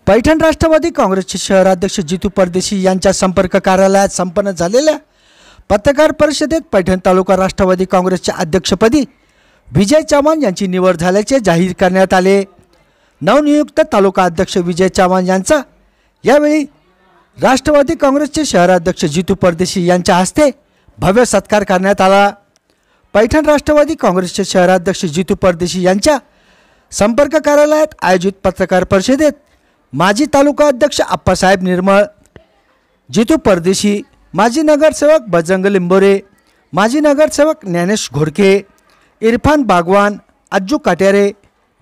पैठण राष्ट्रवादी काँग्रेसचे शहराध्यक्ष जितू परदेशी यांच्या संपर्क कार्यालयात संपन्न झालेल्या पत्रकार परिषदेत पैठण तालुका राष्ट्रवादी काँग्रेसच्या अध्यक्षपदी विजय चव्हाण यांची निवड झाल्याचे जाहीर करण्यात आले। नवनियुक्त तालुका अध्यक्ष विजय चव्हाण यांचा यावेळी राष्ट्रवादी काँग्रेसचे शहराध्यक्ष जितू परदेशी यांच्या हस्ते भव्य सत्कार करण्यात आला। पैठण राष्ट्रवादी काँग्रेसचे शहराध्यक्ष जितू परदेशी यांच्या संपर्क कार्यालयात आयोजित पत्रकार परिषदेत माजी तालुका अध्यक्ष आप्पासाहेब निर्मळ, जितू परदेशी, माजी नगरसेवक बजरंग लिंबोरे, माजी नगरसेवक ज्ञानेश घोडके, इरफान बागवान, अज्जू काट्यारे,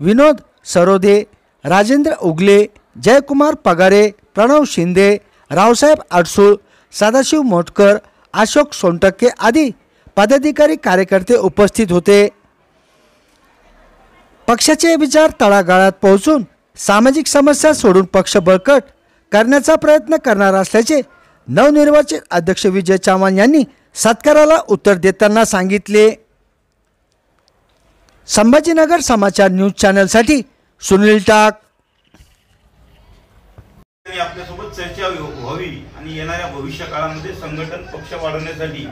विनोद सरोदे, राजेंद्र उगले, जयकुमार पगारे, प्रणव शिंदे, रावसाहेब अडसूळ, सदाशिव मोटकर, अशोक सोनटक्के आदी पदाधिकारी कार्यकर्ते उपस्थित होते। पक्षाचे विचार तळागाळात पोहोचून सामाजिक समस्या सोडून पक्ष बळकट करण्याचा प्रयत्न करणार असल्याचे नवनिर्वाचित अध्यक्ष विजय चव्हाण यांनी सत्काराला उत्तर देताना सांगितले। संभाजीनगर समाचार न्यूज चॅनलसाठी सुनील टाक। आपल्यासोबत चर्चा व्हावी आणि येणाऱ्या भविष्य काळामध्ये संघटन पक्ष वाढवण्यासाठी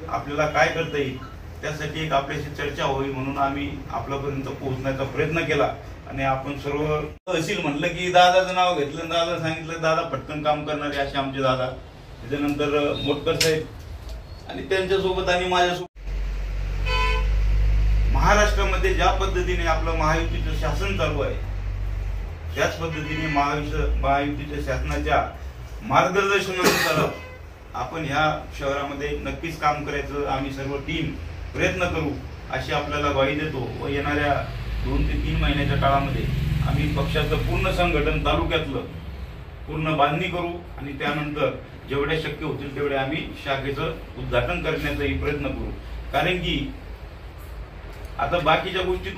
आपल्याला काय करता येईल त्यासाठी एक आपल्याशी चर्चा व्हावी म्हणून आम्ही आपल्यापर्यंत पोहोचण्याचा प्रयत्न केला। आणि आपण सर्व तहसील म्हटलं की दादाचं नाव घेतलं, दादा सांगितलं दादा पटकन काम करणारे असे आमचे दादा, त्याच्यानंतर मोटकर साहेब आणि त्यांच्यासोबत आणि माझ्यासोबत महाराष्ट्रामध्ये ज्या पद्धतीने आपलं महायुतीचं शासन चालू आहे त्याच पद्धतीने महायुतीच्या शासनाच्या मार्गदर्शनानुसार आपण ह्या शहरामध्ये नक्कीच काम करायचं आम्ही सर्व टीम प्रयत्न करू अशी आपल्याला ग्वाही देतो। व येणाऱ्या 2 ते 3 महिन्याच्या काळामध्ये आम्ही पक्षाचं पूर्ण संघटन तालुक्यातलं पूर्ण बांधणी करू आणि त्यानंतर जेवढे शक्य होतील तेवढे आम्ही शाखेचं उद्घाटन करण्याचाही प्रयत्न करू। कारण की आता बाकीच्या गोष्टी